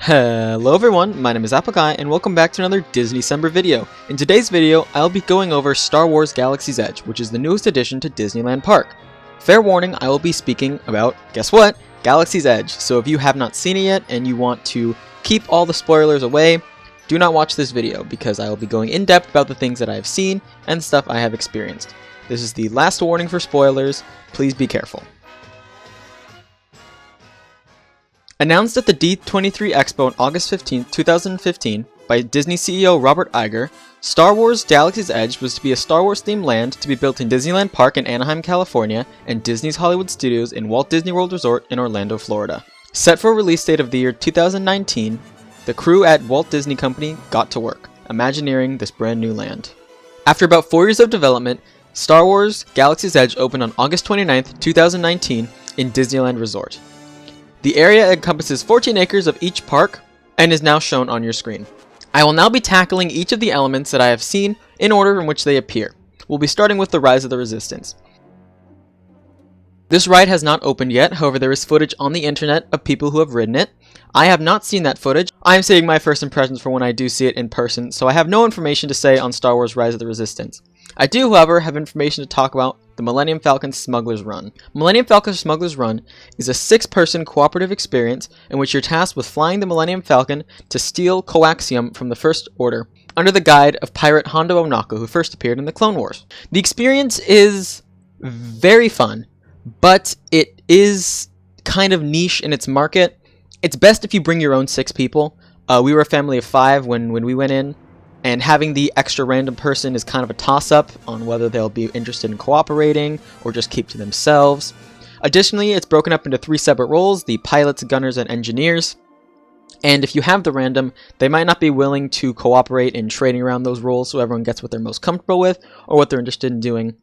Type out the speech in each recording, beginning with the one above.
Hello everyone, my name is Appleguy and welcome back to another Disneycember video. In today's video, I'll be going over Star Wars Galaxy's Edge, which is the newest addition to Disneyland Park. Fair warning, I will be speaking about, guess what? Galaxy's Edge. So if you have not seen it yet and you want to keep all the spoilers away, do not watch this video because I will be going in depth about the things that I have seen and stuff I have experienced. This is the last warning for spoilers, please be careful. Announced at the D23 Expo on August 15, 2015 by Disney CEO Robert Iger, Star Wars Galaxy's Edge was to be a Star Wars themed land to be built in Disneyland Park in Anaheim, California and Disney's Hollywood Studios in Walt Disney World Resort in Orlando, Florida. Set for a release date of the year 2019, the crew at Walt Disney Company got to work, imagineering this brand new land. After about 4 years of development, Star Wars Galaxy's Edge opened on August 29, 2019 in Disneyland Resort. The area encompasses 14 acres of each park and is now shown on your screen. I will now be tackling each of the elements that I have seen in order in which they appear. We'll be starting with the Rise of the Resistance. This ride has not opened yet, however there is footage on the internet of people who have ridden it. I have not seen that footage. I am saving my first impressions for when I do see it in person, so I have no information to say on Star Wars Rise of the Resistance. I do, however, have information to talk about the Millennium Falcon Smuggler's Run. Millennium Falcon Smuggler's Run is a 6-person cooperative experience in which you're tasked with flying the Millennium Falcon to steal coaxium from the First Order under the guide of pirate Hondo Ohnaka, who first appeared in the Clone Wars. The experience is very fun, but it is kind of niche in its market. It's best if you bring your own 6 people. We were a family of 5 when we went in, and having the extra random person is kind of a toss-up on whether they'll be interested in cooperating or just keep to themselves. Additionally, it's broken up into 3 separate roles, the pilots, gunners, and engineers. And if you have the random, they might not be willing to cooperate in trading around those roles so everyone gets what they're most comfortable with or what they're interested in doing.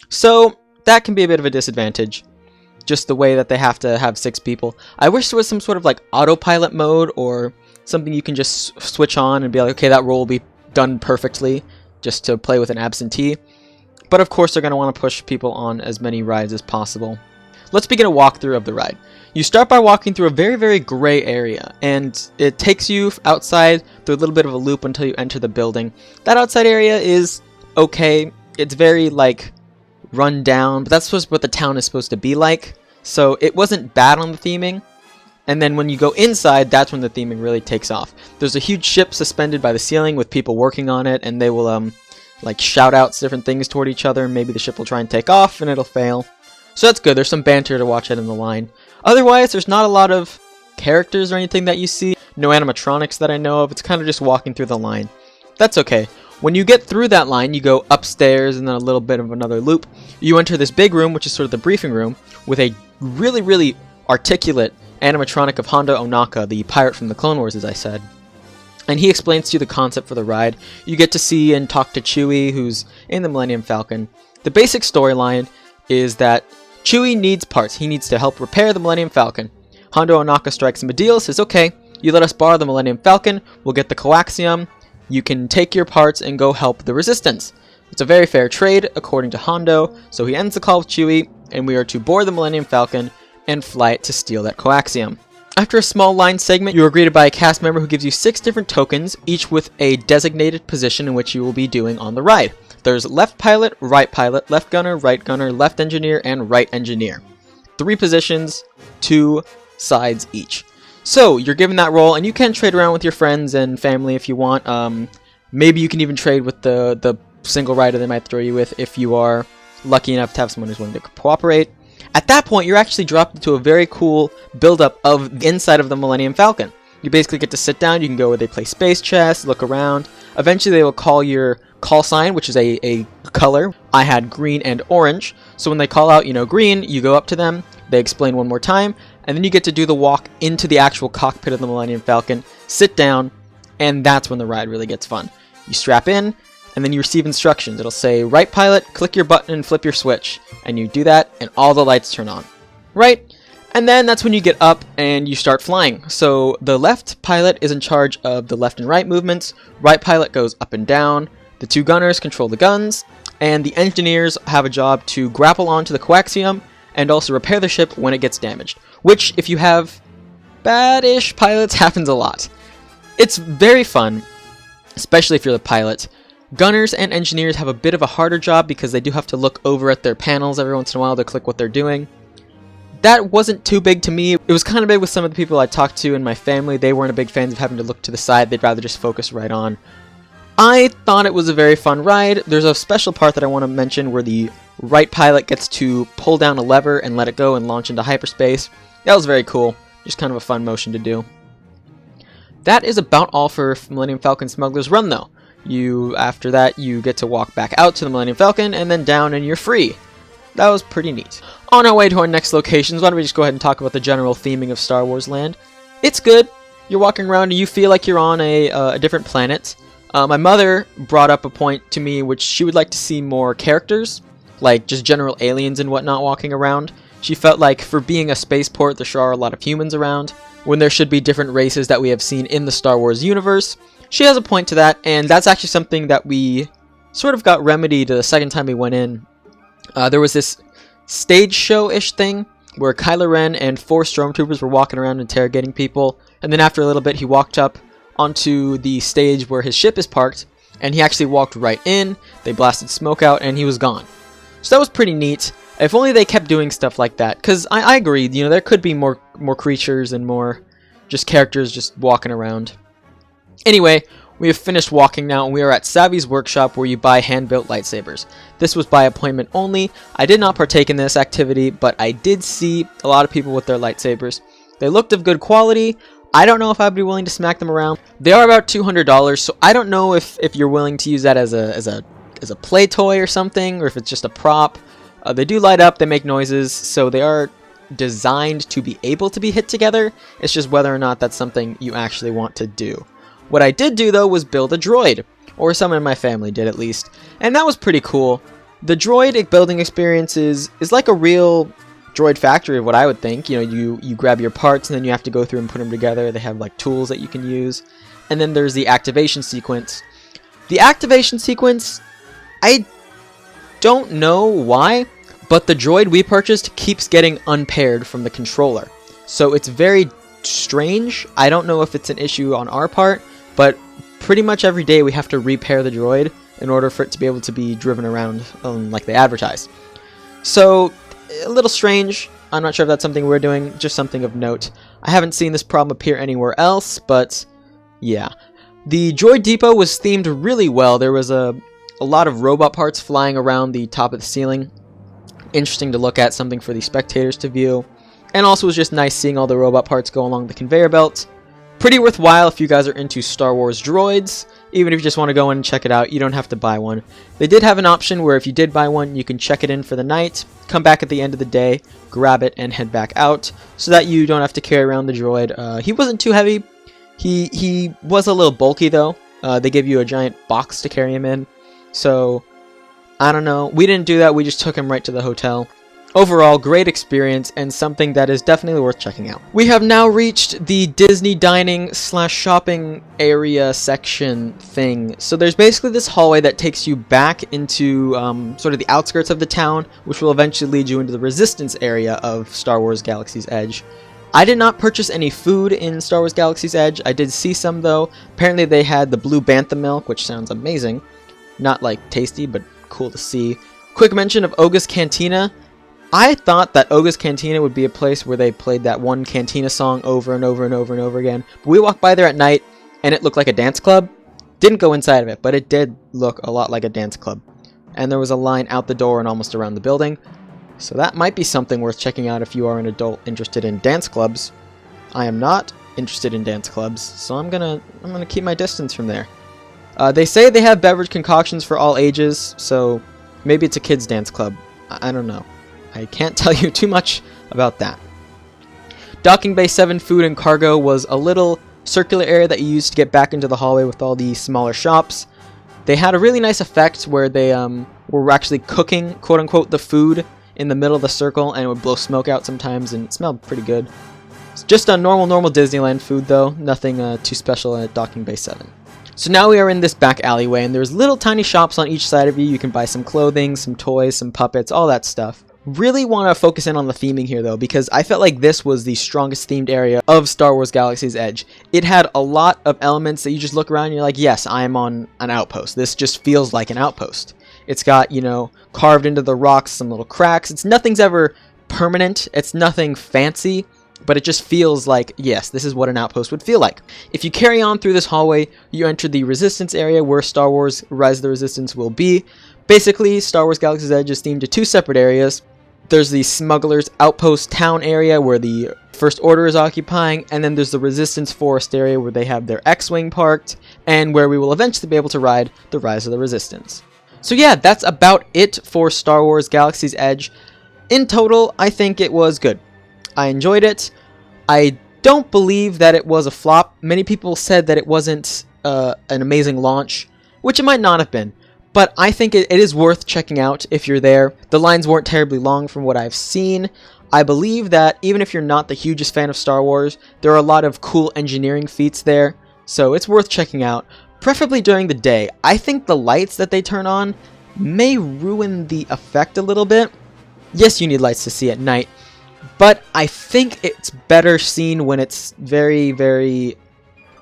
So that can be a bit of a disadvantage, just the way that they have to have 6 people. I wish there was some sort of like autopilot mode or something you can just switch on and be like, okay, that role will be done perfectly, just to play with an absentee. But of course they're going to want to push people on as many rides as possible. Let's begin a walkthrough of the ride. You start by walking through a very gray area, and it takes you outside through a little bit of a loop until you enter the building. That outside area is okay. It's very like run down, but that's supposed what the town is supposed to be like. So it wasn't bad on the theming. And then when you go inside, that's when the theming really takes off. There's a huge ship suspended by the ceiling with people working on it, and they will like shout out different things toward each other. Maybe the ship will try and take off and it'll fail. So that's good. There's some banter to watch out in the line. Otherwise, there's not a lot of characters or anything that you see. No animatronics that I know of. It's kind of just walking through the line. That's okay. When you get through that line, you go upstairs and then a little bit of another loop. You enter this big room, which is sort of the briefing room, with a really articulate animatronic of Hondo Ohnaka, the pirate from the Clone Wars, as I said. And he explains to you the concept for the ride. You get to see and talk to Chewie, who's in the Millennium Falcon. The basic storyline is that Chewie needs parts. He needs to help repair the Millennium Falcon. Hondo Ohnaka strikes him a deal, says, okay, you let us borrow the Millennium Falcon, we'll get the coaxium, you can take your parts and go help the Resistance. It's a very fair trade, according to Hondo, so he ends the call with Chewie, and we are to board the Millennium Falcon and fly it to steal that coaxium. After a small line segment, you are greeted by a cast member who gives you 6 different tokens, each with a designated position in which you will be doing on the ride. There's left pilot, left gunner, left engineer, and right engineer. 3 positions, 2 sides each. So you're given that role, and you can trade around with your friends and family if you want. Maybe you can even trade with the single rider they might throw you with if you are lucky enough to have someone who's willing to cooperate. At that point, you're actually dropped into a very cool build-up of the inside of the Millennium Falcon. You basically get to sit down, you can go where they play space chess, look around. Eventually they will call your call sign, which is a color. I had green and orange, so when they call out, green, you go up to them, they explain one more time, and then you get to do the walk into the actual cockpit of the Millennium Falcon, sit down, and that's when the ride really gets fun. You strap in, and then you receive instructions. It'll say, right pilot, click your button and flip your switch. And you do that, and all the lights turn on. Right? And then that's when you get up and you start flying. So the left pilot is in charge of the left and right movements. Right pilot goes up and down. The 2 gunners control the guns. And the engineers have a job to grapple onto the coaxium and also repair the ship when it gets damaged. Which, if you have bad-ish pilots happens a lot. It's very fun, especially if you're the pilot. Gunners and engineers have a bit of a harder job because they do have to look over at their panels every once in a while to click what they're doing. That wasn't too big to me. It was kind of big with some of the people I talked to in my family. They weren't a big fans of having to look to the side. They'd rather just focus right on. I thought it was a very fun ride. There's a special part that I want to mention where the right pilot gets to pull down a lever and let it go and launch into hyperspace. That was very cool. Just kind of a fun motion to do. That is about all for Millennium Falcon Smuggler's Run though. After that, you get to walk back out to the Millennium Falcon and then down and you're free. That was pretty neat. On our way to our next locations, why don't we just go ahead and talk about the general theming of Star Wars Land. It's good. You're walking around and you feel like you're on a different planet. My mother brought up a point to me which she would like to see more characters, like just general aliens and whatnot walking around. She felt like for being a spaceport, there sure are a lot of humans around, when there should be different races that we have seen in the Star Wars universe. She has a point to that, and that's actually something that we sort of got remedied the second time we went in. There was this stage show-ish thing where Kylo Ren and 4 stormtroopers were walking around interrogating people, and then after a little bit he walked up onto the stage where his ship is parked, and he actually walked right in, they blasted smoke out, and he was gone. So that was pretty neat. If only they kept doing stuff like that, because I agree, you know, there could be more creatures and more just characters just walking around. Anyway, we have finished walking now, and we are at Savvy's workshop where you buy hand-built lightsabers. This was by appointment only. I did not partake in this activity, but I did see a lot of people with their lightsabers. They looked of good quality. I don't know if I'd be willing to smack them around. They are about $200, so I don't know if you're willing to use that as a play toy or something, or if it's just a prop. They do light up, they make noises, so they are designed to be able to be hit together. It's just whether or not that's something you actually want to do. What I did do, though, was build a droid, or someone in my family did at least, and that was pretty cool. The droid building experience is like a real droid factory of what I would think. You know, you grab your parts and then you have to go through and put them together. They have like tools that you can use, and then there's the activation sequence. The activation sequence, I don't know why, but the droid we purchased keeps getting unpaired from the controller, so it's very strange. I don't know if it's an issue on our part, but pretty much every day we have to repair the droid in order for it to be able to be driven around like they advertise. So, a little strange. I'm not sure if that's something we're doing, just something of note. I haven't seen this problem appear anywhere else, but yeah. The droid depot was themed really well. There was a lot of robot parts flying around the top of the ceiling. Interesting to look at, something for the spectators to view. And also it was just nice seeing all the robot parts go along the conveyor belt. Pretty worthwhile if you guys are into Star Wars droids. Even if you just want to go in and check it out, you don't have to buy one. They did have an option where if you did buy one, you can check it in for the night, come back at the end of the day, grab it, and head back out, so that you don't have to carry around the droid. He wasn't too heavy. He was a little bulky, though. They give you a giant box to carry him in. So, I don't know. We didn't do that. We just took him right to the hotel. Overall, great experience and something that is definitely worth checking out. We have now reached the Disney dining / shopping area section thing. So there's basically this hallway that takes you back into sort of the outskirts of the town, which will eventually lead you into the Resistance area of Star Wars Galaxy's Edge. I did not purchase any food in Star Wars Galaxy's Edge. I did see some, though. Apparently they had the blue bantha milk, which sounds amazing. Not like tasty, but cool to see. Quick mention of Oga's Cantina. I thought that Oga's Cantina would be a place where they played that one Cantina song over and over and over and over again. But we walked by there at night, and it looked like a dance club. Didn't go inside of it, but it did look a lot like a dance club. And there was a line out the door and almost around the building. So that might be something worth checking out if you are an adult interested in dance clubs. I am not interested in dance clubs, so I'm gonna keep my distance from there. They say they have beverage concoctions for all ages, so maybe it's a kids' dance club. I don't know. I can't tell you too much about that. Docking Bay 7 food and cargo was a little circular area that you used to get back into the hallway with all the smaller shops. They had a really nice effect where they were actually cooking, quote-unquote, the food in the middle of the circle, and it would blow smoke out sometimes, and it smelled pretty good. It's just a normal Disneyland food, though. Nothing too special at Docking Bay 7. So now we are in this back alleyway, and there's little tiny shops on each side of you. You can buy some clothing, some toys, some puppets, all that stuff. Really want to focus in on the theming here though, because I felt like this was the strongest themed area of Star Wars Galaxy's Edge. It had a lot of elements that you just look around and you're like, yes, I am on an outpost. This just feels like an outpost. It's got, you know, carved into the rocks some little cracks. Nothing's ever permanent. It's nothing fancy, but it just feels like, yes, this is what an outpost would feel like. If you carry on through this hallway, you enter the Resistance area where Star Wars Rise of the Resistance will be. Basically, Star Wars Galaxy's Edge is themed to two separate areas. There's the Smuggler's Outpost Town area where the First Order is occupying, and then there's the Resistance Forest area where they have their X-Wing parked, and where we will eventually be able to ride the Rise of the Resistance. So yeah, that's about it for Star Wars Galaxy's Edge. In total, I think it was good. I enjoyed it. I don't believe that it was a flop. Many people said that it wasn't an amazing launch, which it might not have been. But I think it is worth checking out if you're there. The lines weren't terribly long from what I've seen. I believe that even if you're not the hugest fan of Star Wars, there are a lot of cool engineering feats there. So it's worth checking out, preferably during the day. I think the lights that they turn on may ruin the effect a little bit. Yes, you need lights to see at night, but I think it's better seen when it's very, very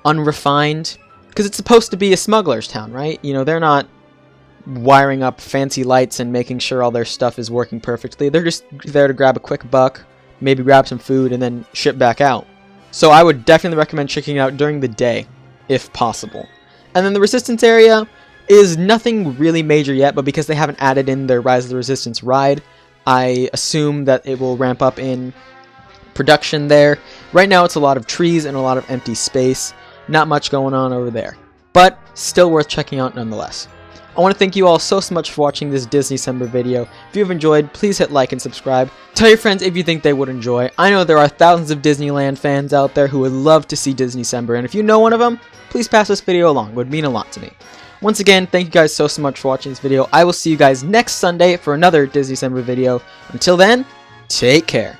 unrefined. Because it's supposed to be a smuggler's town, right? You know, they're not wiring up fancy lights and making sure all their stuff is working perfectly. They're just there to grab a quick buck, maybe grab some food, and then ship back out. So I would definitely recommend checking it out during the day, if possible. And then the Resistance area is nothing really major yet, but because they haven't added in their Rise of the Resistance ride, I assume that it will ramp up in production there. Right now it's a lot of trees and a lot of empty space. Not much going on over there, but still worth checking out nonetheless. I want to thank you all so much for watching this Disneycember video. If you've enjoyed, please hit like and subscribe. Tell your friends if you think they would enjoy. I know there are thousands of Disneyland fans out there who would love to see Disneycember, and if you know one of them, please pass this video along. It would mean a lot to me. Once again, thank you guys so much for watching this video. I will see you guys next Sunday for another Disneycember video. Until then, take care.